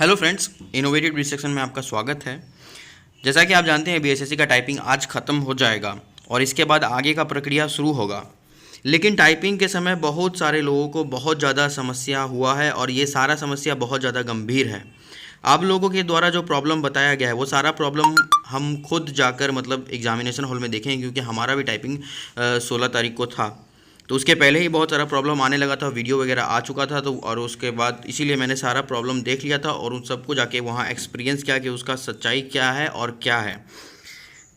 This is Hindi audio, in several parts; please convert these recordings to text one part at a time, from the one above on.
हेलो फ्रेंड्स, इनोवेटिव डिस्ट्रक्शन में आपका स्वागत है। जैसा कि आप जानते हैं बीएसएससी का टाइपिंग आज ख़त्म हो जाएगा और इसके बाद आगे का प्रक्रिया शुरू होगा। लेकिन टाइपिंग के समय बहुत सारे लोगों को बहुत ज़्यादा समस्या हुआ है और ये सारा समस्या बहुत ज़्यादा गंभीर है। आप लोगों के द्वारा जो प्रॉब्लम बताया गया है वो सारा प्रॉब्लम हम खुद जाकर मतलब एग्जामिनेशन हॉल में देखेंगे, क्योंकि हमारा भी टाइपिंग 16 तारीख को था। तो उसके पहले ही बहुत सारा प्रॉब्लम आने लगा था, वीडियो वगैरह आ चुका था। तो और उसके बाद इसीलिए मैंने सारा प्रॉब्लम देख लिया था और उन सबको जाके वहाँ एक्सपीरियंस किया कि उसका सच्चाई क्या है और क्या है।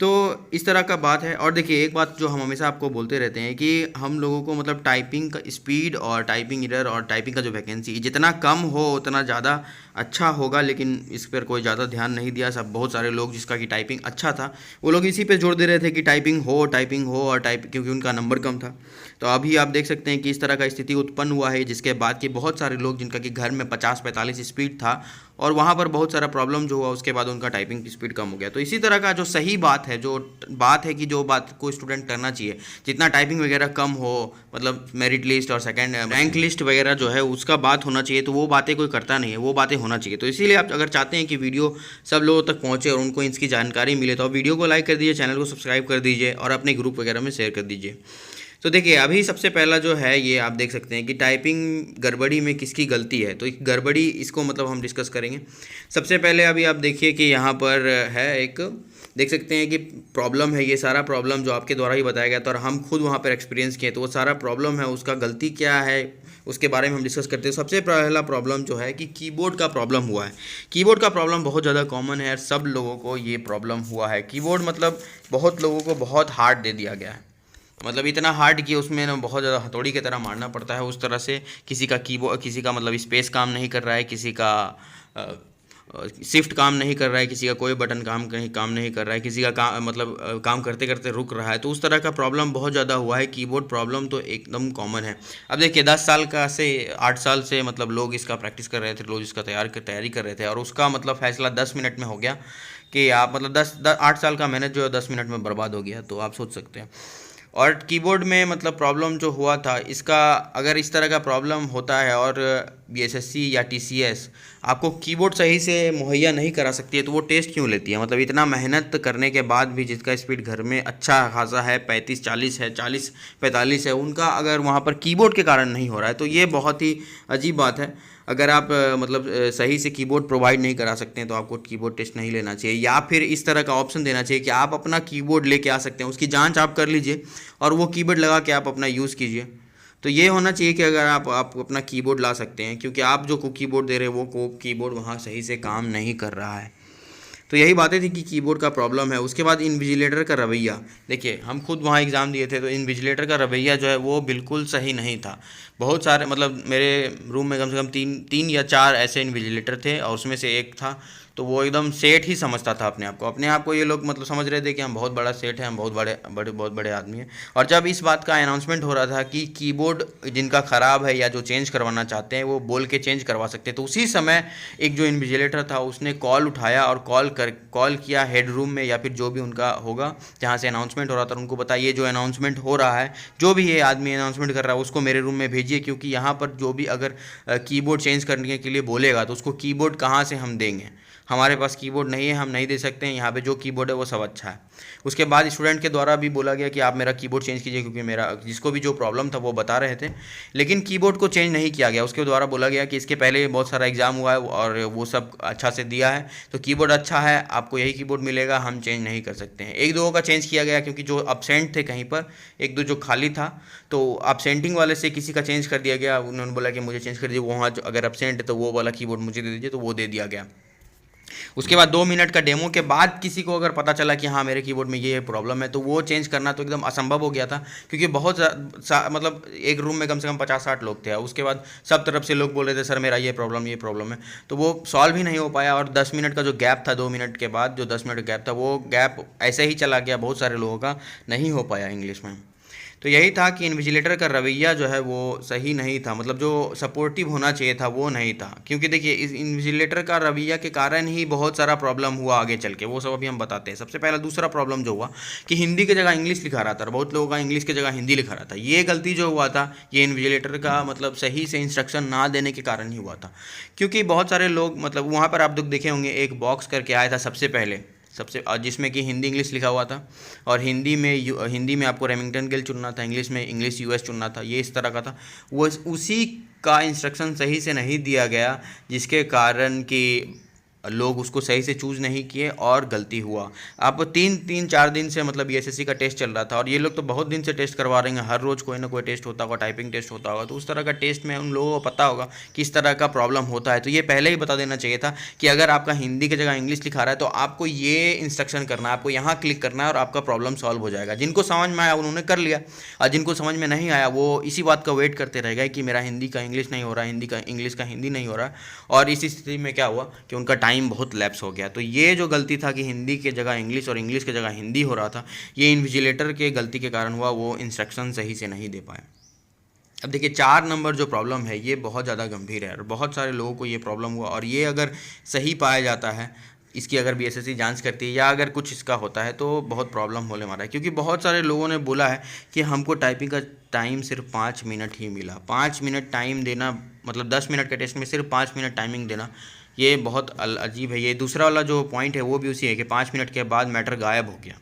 तो इस तरह का बात है। और देखिए, एक बात जो हम हमेशा आपको बोलते रहते हैं कि हम लोगों को मतलब टाइपिंग का स्पीड और टाइपिंग एरर और टाइपिंग का जो वैकेंसी जितना कम हो उतना ज़्यादा अच्छा होगा, लेकिन इस पर कोई ज़्यादा ध्यान नहीं दिया। सब बहुत सारे लोग जिसका कि टाइपिंग अच्छा था वो लोग इसी पे जोर दे रहे थे कि टाइपिंग हो और क्योंकि उनका नंबर कम था। तो अभी आप देख सकते हैं कि इस तरह का स्थिति उत्पन्न हुआ है, जिसके बाद कि बहुत सारे लोग जिनका कि घर में 50-45 स्पीड था और वहाँ पर बहुत सारा प्रॉब्लम जो हुआ, उसके बाद उनका टाइपिंग की स्पीड कम हो गया। तो इसी तरह का जो सही बात है, कि जो बात को स्टूडेंट करना चाहिए, जितना टाइपिंग वगैरह कम हो, मतलब मेरिट लिस्ट और सेकंड रैंक लिस्ट वगैरह जो है उसका बात होना चाहिए, तो वो बातें कोई करता नहीं है, वो बातें होना चाहिए। तो इसीलिए आप अगर चाहते हैं कि वीडियो सब लोगों तक पहुँचे और उनको इसकी जानकारी मिले, तो आप वीडियो को लाइक कर दीजिए, चैनल को सब्सक्राइब कर दीजिए और अपने ग्रुप वगैरह में शेयर कर दीजिए। तो देखिए, अभी सबसे पहला जो है ये आप देख सकते हैं कि टाइपिंग गड़बड़ी में किसकी गलती है। तो एक गड़बड़ी इसको मतलब हम डिस्कस करेंगे। सबसे पहले अभी आप देखिए कि यहाँ पर है एक, देख सकते हैं कि प्रॉब्लम है, ये सारा प्रॉब्लम जो आपके द्वारा ही बताया गया था और हम खुद वहाँ पर एक्सपीरियंस किए, तो वो सारा प्रॉब्लम है, उसका गलती क्या है उसके बारे में हम डिस्कस करते हैं। सबसे पहला प्रॉब्लम जो है कि कीबोर्ड का प्रॉब्लम हुआ है। कीबोर्ड का प्रॉब्लम बहुत ज़्यादा कॉमन है, सब लोगों को ये प्रॉब्लम हुआ है। कीबोर्ड मतलब बहुत लोगों को बहुत हार्ड दे दिया गया है, मतलब इतना हार्ड कि उसमें ना बहुत ज़्यादा हथौड़ी की तरह मारना पड़ता है। उस तरह से किसी का कीबोर्ड, किसी का मतलब स्पेस काम नहीं कर रहा है, किसी का शिफ्ट काम नहीं कर रहा है, किसी का कोई बटन काम नहीं कर रहा है, किसी का काम मतलब काम करते करते रुक रहा है। तो उस तरह का प्रॉब्लम बहुत ज़्यादा हुआ है। कीबोर्ड प्रॉब्लम तो एकदम कॉमन है। अब देखिए, 10 साल का से 8 साल से मतलब लोग इसका प्रैक्टिस कर रहे थे, लोग इसका तैयारी कर रहे थे और उसका मतलब फैसला 10 मिनट में हो गया कि आप मतलब 8 साल का मेहनत जो है 10 मिनट में बर्बाद हो गया। तो आप सोच सकते हैं। और कीबोर्ड में मतलब प्रॉब्लम जो हुआ था, इसका अगर इस तरह का प्रॉब्लम होता है और बीएसएससी या टीसीएस आपको कीबोर्ड सही से मुहैया नहीं करा सकती है, तो वो टेस्ट क्यों लेती है? मतलब इतना मेहनत करने के बाद भी जिसका स्पीड घर में अच्छा खासा है, 35-40 है, 40-45 है, उनका अगर वहाँ पर कीबोर्ड के कारण नहीं हो रहा है, तो ये बहुत ही अजीब बात है। अगर आप सही से कीबोर्ड प्रोवाइड नहीं करा सकते हैं तो आपको कीबोर्ड टेस्ट नहीं लेना चाहिए, या फिर इस तरह का ऑप्शन देना चाहिए कि आप अपना कीबोर्ड लेके आ सकते हैं, उसकी जांच आप कर लीजिए और वो कीबोर्ड लगा के आप अपना यूज़ कीजिए। तो ये होना चाहिए कि अगर आप अपना कीबोर्ड ला सकते हैं, क्योंकि आप जो कीबोर्ड दे रहे हैं वो कीबोर्ड वहाँ सही से काम नहीं कर रहा है। तो यही बातें थी कि कीबोर्ड का प्रॉब्लम है। उसके बाद इन्विजिलेटर का रवैया, देखिए हम खुद वहाँ एग्ज़ाम दिए थे, तो इन्विजिलेटर का रवैया जो है वो बिल्कुल सही नहीं था। बहुत सारे मतलब मेरे रूम में कम से कम तीन या चार ऐसे इन्विजिलेटर थे और उसमें से एक था, तो वो एकदम सेठ ही समझता था अपने आप को ये लोग मतलब समझ रहे थे कि हम बहुत बड़ा सेठ हैं, हम बहुत बड़े आदमी हैं। और जब इस बात का अनाउंसमेंट हो रहा था कि कीबोर्ड जिनका ख़राब है या जो चेंज करवाना चाहते हैं वो बोल के चेंज करवा सकते हैं, तो उसी समय एक जो इन्विजिलेटर था उसने कॉल उठाया और कॉल किया हेड रूम में या फिर जो भी उनका होगा जहाँ से अनाउंसमेंट हो रहा था, उनको बताइए जो अनाउंसमेंट हो रहा है, जो भी ये आदमी अनाउंसमेंट कर रहा है उसको मेरे रूम में भेजिए, क्योंकि यहाँ पर जो भी अगर कीबोर्ड चेंज करने के लिए बोलेगा तो उसको कीबोर्ड कहाँ से हम देंगे, हमारे पास कीबोर्ड नहीं है, हम नहीं दे सकते हैं, यहाँ पे जो कीबोर्ड है वो सब अच्छा है। उसके बाद स्टूडेंट के द्वारा भी बोला गया कि आप मेरा कीबोर्ड चेंज कीजिए, क्योंकि मेरा जिसको भी जो प्रॉब्लम था वो बता रहे थे, लेकिन कीबोर्ड को चेंज नहीं किया गया। उसके द्वारा बोला गया कि इसके पहले बहुत सारा एग्जाम हुआ है और वो सब अच्छा से दिया है, तो कीबोर्ड अच्छा है, आपको यही कीबोर्ड मिलेगा, हम चेंज नहीं कर सकते हैं। एक दो का चेंज किया गया क्योंकि जो अपसेंट थे कहीं पर, एक दो जो खाली था, तो अपसेंटिंग वाले से किसी का चेंज कर दिया गया। उन्होंने बोला कि मुझे चेंज कर दीजिए, वहाँ जो अगर अपसेंट है तो वो वाला कीबोर्ड मुझे दे दीजिए, तो वो दे दिया गया। उसके बाद 2 मिनट का डेमो के बाद किसी को अगर पता चला कि हाँ मेरे कीबोर्ड में ये प्रॉब्लम है, तो वो चेंज करना तो एकदम असंभव हो गया था, क्योंकि बहुत मतलब एक रूम में कम से कम 50-60 लोग थे। उसके बाद सब तरफ से लोग बोल रहे थे सर मेरा ये प्रॉब्लम है, तो वो सॉल्व ही नहीं हो पाया। और 10 मिनट का जो गैप था, 2 मिनट के बाद जो 10 मिनट गैप था, वो गैप ऐसे ही चला गया, बहुत सारे लोगों का नहीं हो पाया इंग्लिश में। तो यही था कि इन्विजिलेटर का रवैया जो है वो सही नहीं था, मतलब जो सपोर्टिव होना चाहिए था वो नहीं था। क्योंकि देखिए इस इन्विजिलेटर का रवैया के कारण ही बहुत सारा प्रॉब्लम हुआ आगे चल के, वो सब अभी हम बताते हैं। सबसे पहला दूसरा प्रॉब्लम जो हुआ कि हिंदी की जगह इंग्लिश लिखा रहा था, बहुत लोगों का इंग्लिश की जगह हिंदी लिखा रहा था। ये गलती जो हुआ था ये इन्विजिलेटर का मतलब सही से इंस्ट्रक्शन ना देने के कारण ही हुआ था। क्योंकि बहुत सारे लोग मतलब वहाँ पर आप लोग देखे होंगे एक बॉक्स करके आया था सबसे पहले, जिसमें कि हिंदी इंग्लिश लिखा हुआ था, और हिंदी में आपको रेमिंगटन गिल चुनना था, इंग्लिश में इंग्लिश यूएस चुनना था, ये इस तरह का था। वो उसी का इंस्ट्रक्शन सही से नहीं दिया गया, जिसके कारण कि लोग उसको सही से चूज़ नहीं किए और गलती हुआ। अब 4 दिन से मतलब बीएसएससी का टेस्ट चल रहा था, और ये लोग तो बहुत दिन से टेस्ट करवा रहे हैं, हर रोज़ कोई ना कोई टेस्ट होता होगा, टाइपिंग टेस्ट होता होगा, तो उस तरह का टेस्ट में उन लोगों को पता होगा कि इस तरह का प्रॉब्लम होता है। तो ये पहले ही बता देना चाहिए था कि अगर आपका हिंदी की जगह इंग्लिश लिखा रहा है तो आपको ये इंस्ट्रक्शन करना है, आपको यहाँ क्लिक करना है और आपका प्रॉब्लम सॉल्व हो जाएगा। जिनको समझ में आया उन्होंने कर लिया, और जिनको समझ में नहीं आया वो इसी बात का वेट करते रह गए कि मेरा हिंदी का इंग्लिश नहीं हो रहा, हिंदी का इंग्लिश का हिंदी नहीं हो रहा, और इसी स्थिति में क्या हुआ कि उनका टाइम बहुत लैप्स हो गया। तो ये जो गलती था कि हिंदी के जगह इंग्लिश और इंग्लिश के जगह हिंदी हो रहा था, ये इन्विजिलेटर के गलती के कारण हुआ, वो इंस्ट्रक्शन सही से नहीं दे पाए। अब देखिए 4 नंबर जो प्रॉब्लम है ये बहुत ज़्यादा गंभीर है, और बहुत सारे लोगों को ये प्रॉब्लम हुआ, और ये अगर सही पाया जाता है, इसकी अगर बीएसएससी जांच करती है या अगर कुछ इसका होता है तो बहुत प्रॉब्लम होने वाला है। क्योंकि बहुत सारे लोगों ने बोला है कि हमको टाइपिंग का टाइम सिर्फ 5 मिनट ही मिला। 5 मिनट टाइम देना, मतलब 10 मिनट के टेस्ट में सिर्फ 5 मिनट टाइमिंग देना, ये बहुत अजीब है। ये दूसरा वाला जो पॉइंट है वो भी उसी है कि 5 मिनट के बाद मैटर गायब हो गया।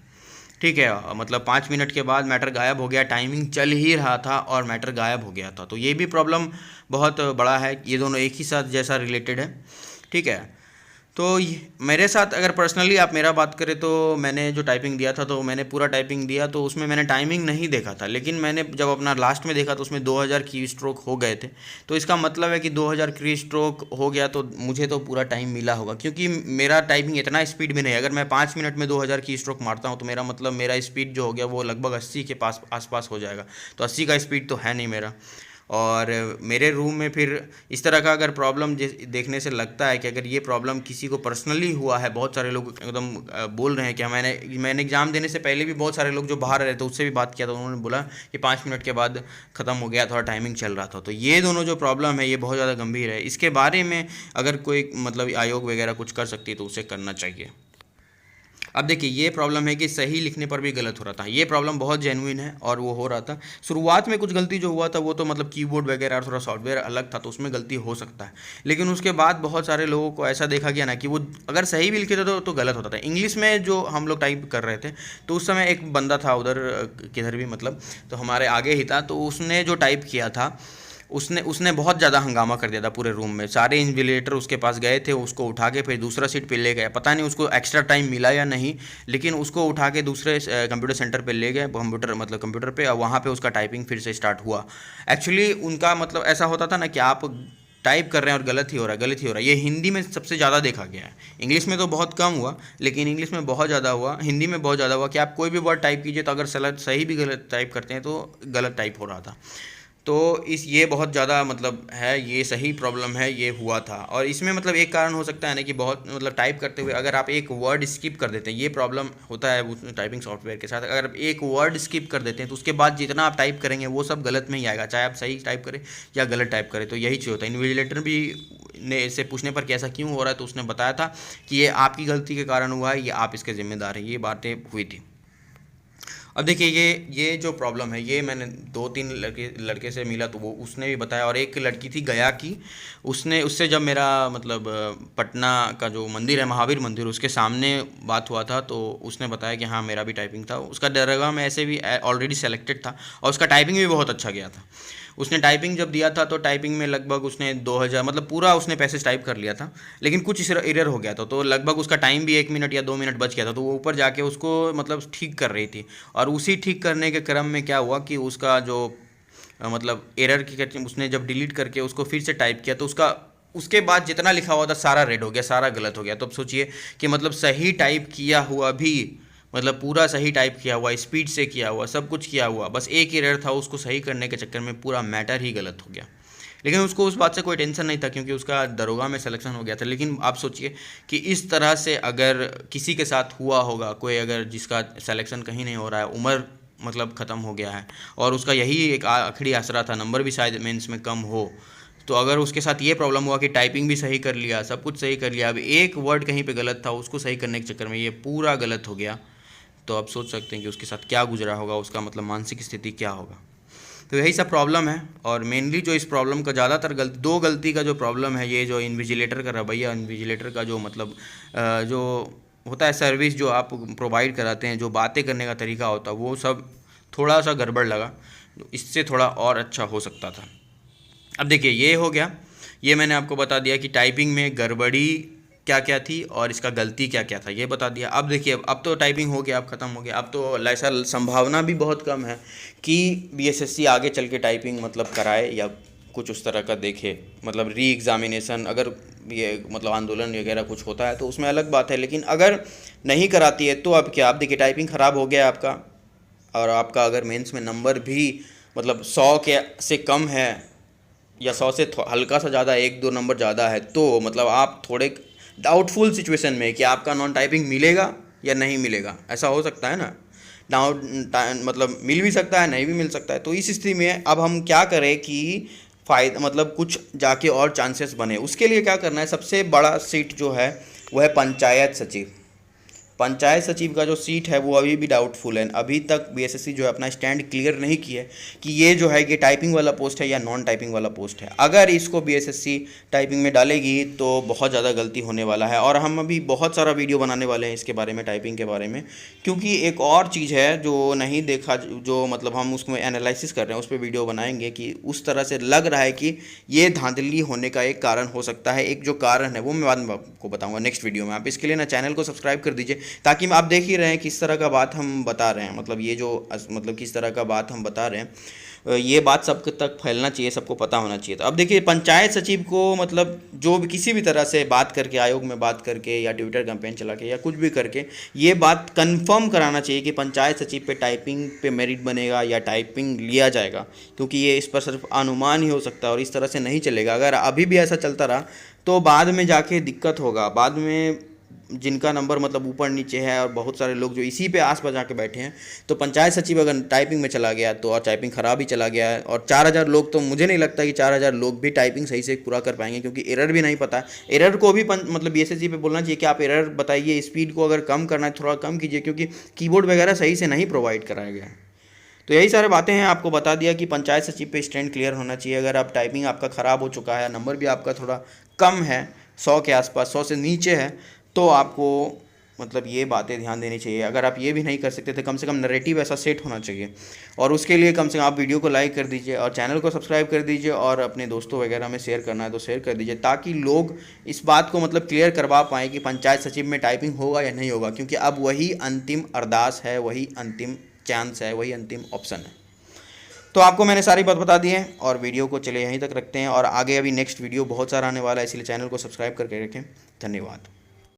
ठीक है, मतलब 5 मिनट के बाद मैटर गायब हो गया, टाइमिंग चल ही रहा था और मैटर गायब हो गया था। तो ये भी प्रॉब्लम बहुत बड़ा है, ये दोनों एक ही साथ जैसा रिलेटेड है। ठीक है, तो मेरे साथ अगर पर्सनली आप मेरा बात करें तो मैंने जो टाइपिंग दिया था तो मैंने पूरा टाइपिंग दिया, तो उसमें मैंने टाइमिंग नहीं देखा था, लेकिन मैंने जब अपना लास्ट में देखा तो उसमें 2000 की स्ट्रोक हो गए थे। तो इसका मतलब है कि 2000 की स्ट्रोक हो गया तो मुझे तो पूरा टाइम मिला होगा, क्योंकि मेरा टाइपिंग इतना स्पीड में नहीं। अगर मैं 5 मिनट में 2000 की स्ट्रोक मारता हूँ तो मेरा मतलब मेरा स्पीड जो हो गया वो लगभग 80 के आसपास हो जाएगा। तो 80 का स्पीड तो है नहीं मेरा। और मेरे रूम में फिर इस तरह का अगर प्रॉब्लम देखने से लगता है कि अगर ये प्रॉब्लम किसी को पर्सनली हुआ है, बहुत सारे लोग एकदम बोल रहे हैं कि मैंने एग्ज़ाम देने से पहले भी बहुत सारे लोग जो बाहर रहे थे उससे भी बात किया था, उन्होंने बोला कि 5 मिनट के बाद ख़त्म हो गया था और टाइमिंग चल रहा था। तो ये दोनों जो प्रॉब्लम है ये बहुत ज़्यादा गंभीर है। इसके बारे में अगर कोई मतलब आयोग वगैरह कुछ कर सकती है तो उसे करना चाहिए। अब देखिए ये प्रॉब्लम है कि सही लिखने पर भी गलत हो रहा था, ये प्रॉब्लम बहुत जेन्युइन है और वो हो रहा था। शुरुआत में कुछ गलती जो हुआ था वो तो मतलब कीबोर्ड वगैरह और थोड़ा सॉफ्टवेयर अलग था तो उसमें गलती हो सकता है, लेकिन उसके बाद बहुत सारे लोगों को ऐसा देखा गया ना कि वो अगर सही भी लिखे थे तो गलत होता था। इंग्लिश में जो हम लोग टाइप कर रहे थे तो उस समय एक बंदा था उधर किधर भी मतलब तो हमारे आगे ही था, तो उसने जो टाइप किया था उसने बहुत ज़्यादा हंगामा कर दिया था पूरे रूम में। सारे इन्विजिलेटर उसके पास गए थे, उसको उठा के फिर दूसरा सीट पे ले गए। पता नहीं उसको एक्स्ट्रा टाइम मिला या नहीं, लेकिन उसको उठा के दूसरे कंप्यूटर सेंटर पे ले गए, कंप्यूटर पे, और वहाँ पे उसका टाइपिंग फिर से स्टार्ट हुआ। एक्चुअली उनका मतलब ऐसा होता था ना कि आप टाइप कर रहे हैं और गलत ही हो रहा है। ये हिंदी में सबसे ज़्यादा देखा गया है, इंग्लिश में तो बहुत कम हुआ, लेकिन इंग्लिश में बहुत ज़्यादा हुआ, हिंदी में बहुत ज़्यादा हुआ कि आप कोई भी वर्ड टाइप कीजिए तो अगर सही भी गलत टाइप करते हैं तो गलत टाइप हो रहा था। तो ये बहुत ज़्यादा मतलब है, ये सही प्रॉब्लम है, ये हुआ था। और इसमें मतलब एक कारण हो सकता है ना कि बहुत मतलब टाइप करते हुए अगर आप एक वर्ड स्किप कर देते हैं, ये प्रॉब्लम होता है उस टाइपिंग सॉफ्टवेयर के साथ। अगर एक वर्ड स्किप कर देते हैं तो उसके बाद जितना आप टाइप करेंगे वो सब गलत में ही आएगा, चाहे आप सही टाइप करें या गलत टाइप करें। तो यही चीज़ होता है। इन्विजिलेटर भी ने इससे पूछने पर कि ऐसा क्यों हो रहा है तो उसने बताया था कि ये आपकी गलती के कारण हुआ है, ये आप इसके ज़िम्मेदार हैं, ये बातें हुई थी। अब देखिए ये जो प्रॉब्लम है ये मैंने 2-3 लड़के से मिला तो वो उसने भी बताया, और एक लड़की थी गया की, उससे जब मेरा मतलब पटना का जो मंदिर है महावीर मंदिर उसके सामने बात हुआ था तो उसने बताया कि हाँ मेरा भी टाइपिंग था। उसका दरगाह में ऐसे भी ऑलरेडी सेलेक्टेड था और उसका टाइपिंग भी बहुत अच्छा गया था। उसने टाइपिंग जब दिया था तो टाइपिंग में लगभग उसने 2000 मतलब पूरा उसने पैसेज टाइप कर लिया था, लेकिन कुछ एरर हो गया था तो लगभग उसका टाइम भी 1 मिनट या 2 मिनट बच गया था। तो वो ऊपर जाके उसको मतलब ठीक कर रही थी, और उसी ठीक करने के क्रम में क्या हुआ कि उसका जो मतलब एरर की उसने जब डिलीट करके उसको फिर से टाइप किया तो उसके बाद जितना लिखा हुआ था सारा रेड हो गया, सारा गलत हो गया। तो अब सोचिए कि मतलब सही टाइप किया हुआ भी मतलब पूरा सही टाइप किया हुआ, स्पीड से किया हुआ, सब कुछ किया हुआ, बस एक एरर था, उसको सही करने के चक्कर में पूरा मैटर ही गलत हो गया। लेकिन उसको उस बात से कोई टेंशन नहीं था क्योंकि उसका दरोगा में सिलेक्शन हो गया था। लेकिन आप सोचिए कि इस तरह से अगर किसी के साथ हुआ होगा, कोई अगर जिसका सिलेक्शन कहीं नहीं हो रहा है, उम्र मतलब ख़त्म हो गया है और उसका यही एक आखिरी आसरा था, नंबर भी शायद मेंस में कम हो। तो अगर उसके साथ ये प्रॉब्लम हुआ कि टाइपिंग भी सही कर लिया, सब कुछ सही कर लिया, अब एक वर्ड कहीं पे गलत था, उसको सही करने के चक्कर में ये पूरा गलत हो गया, तो आप सोच सकते हैं कि उसके साथ क्या गुजरा होगा, उसका मतलब मानसिक स्थिति क्या होगा। तो यही सब प्रॉब्लम है। और मेनली जो इस प्रॉब्लम का ज़्यादातर दो गलती का जो प्रॉब्लम है, ये जो इन्विजिलेटर का रवैया, इन्विजिलेटर का जो मतलब जो होता है सर्विस जो आप प्रोवाइड कराते हैं, जो बातें करने का तरीका होता है, वो सब थोड़ा सा गड़बड़ लगा। इससे थोड़ा और अच्छा हो सकता था। अब देखिए ये हो गया, ये मैंने आपको बता दिया कि टाइपिंग में गड़बड़ी क्या क्या थी और इसका गलती क्या क्या था, ये बता दिया। अब देखिए अब तो टाइपिंग हो गया, अब ख़त्म हो गया। अब तो ऐसा संभावना भी बहुत कम है कि बीएसएससी आगे चल के टाइपिंग मतलब कराए या कुछ उस तरह का देखे, मतलब री एग्ज़ामिनेशन अगर ये मतलब आंदोलन वगैरह कुछ होता है तो उसमें अलग बात है, लेकिन अगर नहीं कराती है तो अब क्या। आप देखिए टाइपिंग ख़राब हो गया आपका, और आपका अगर मेंस में नंबर भी मतलब 100 के से कम है या 100 से हल्का सा ज़्यादा, 1-2 नंबर ज़्यादा है, तो मतलब आप थोड़े डाउटफुल सिचुएशन में कि आपका नॉन टाइपिंग मिलेगा या नहीं मिलेगा, ऐसा हो सकता है ना। डाउट मतलब मिल भी सकता है, नहीं भी मिल सकता है। तो इस स्थिति में अब हम क्या करें कि फ़ायदा मतलब कुछ जाके और चांसेस बने, उसके लिए क्या करना है, सबसे बड़ा सीट जो है वो है पंचायत सचिव। पंचायत सचिव का जो सीट है वो अभी भी डाउटफुल है। अभी तक बीएसएससी जो है अपना स्टैंड क्लियर नहीं किया है कि ये जो है ये टाइपिंग वाला पोस्ट है या नॉन टाइपिंग वाला पोस्ट है। अगर इसको बीएसएससी टाइपिंग में डालेगी तो बहुत ज़्यादा गलती होने वाला है, और हम अभी बहुत सारा वीडियो बनाने वाले हैं इसके बारे में, टाइपिंग के बारे में। क्योंकि एक और चीज़ है जो नहीं देखा, जो मतलब हम उसमें एनालिसिस कर रहे हैं, उस पर वीडियो बनाएंगे कि उस तरह से लग रहा है कि ये धांधली होने का एक कारण हो सकता है। एक जो कारण है वो मैं बाद में आपको बताऊँगा नेक्स्ट वीडियो में। आप इसके लिए ना चैनल को सब्सक्राइब कर दीजिए, ताकि आप देख ही रहे हैं किस तरह का बात हम बता रहे हैं, मतलब ये जो मतलब किस तरह का बात हम बता रहे हैं, ये बात सब तक फैलना चाहिए, सबको पता होना चाहिए। तो अब देखिए पंचायत सचिव को मतलब जो भी किसी भी तरह से बात करके, आयोग में बात करके या ट्विटर कैंपेन चला के या कुछ भी करके ये बात कंफर्म कराना चाहिए कि पंचायत सचिव पे टाइपिंग पे मेरिट बनेगा या टाइपिंग लिया जाएगा, क्योंकि ये इस पर सिर्फ अनुमान ही हो सकता है और इस तरह से नहीं चलेगा। अगर अभी भी ऐसा चलता रहा तो बाद में जाके दिक्कत होगा। बाद में जिनका नंबर मतलब ऊपर नीचे है और बहुत सारे लोग जो इसी पे आस पास जाके बैठे हैं, तो पंचायत सचिव अगर टाइपिंग में चला गया तो और टाइपिंग ख़राब ही चला गया है, और 4000 लोग, तो मुझे नहीं लगता कि 4000 लोग भी टाइपिंग सही से पूरा कर पाएंगे, क्योंकि एरर भी नहीं पता है। एरर को भी मतलब बीएसएससी पे बोलना चाहिए कि आप एरर बताइए, स्पीड को अगर कम करना है थोड़ा कम कीजिए, क्योंकि कीबोर्ड वगैरह सही से नहीं प्रोवाइड कराया गया है। तो यही सारे बातें हैं, आपको बता दिया कि पंचायत सचिव पे स्टैंड क्लियर होना चाहिए। अगर आप टाइपिंग आपका ख़राब हो चुका है, नंबर भी आपका थोड़ा कम है, 100 के आसपास, 100 से नीचे है, तो आपको मतलब ये बातें ध्यान देनी चाहिए। अगर आप ये भी नहीं कर सकते तो कम से कम नैरेटिव ऐसा सेट होना चाहिए, और उसके लिए कम से कम आप वीडियो को लाइक कर दीजिए और चैनल को सब्सक्राइब कर दीजिए, और अपने दोस्तों वगैरह में शेयर करना है तो शेयर कर दीजिए, ताकि लोग इस बात को मतलब क्लियर करवा पाएँ कि पंचायत सचिव में टाइपिंग होगा या नहीं होगा, क्योंकि अब वही अंतिम अरदास है, वही अंतिम चांस है, वही अंतिम ऑप्शन है। तो आपको मैंने सारी बात बता दी है, और वीडियो को चले यहीं तक रखते हैं, और आगे अभी नेक्स्ट वीडियो बहुत सारा आने वाला है, इसलिए चैनल को सब्सक्राइब करके रखें। धन्यवाद।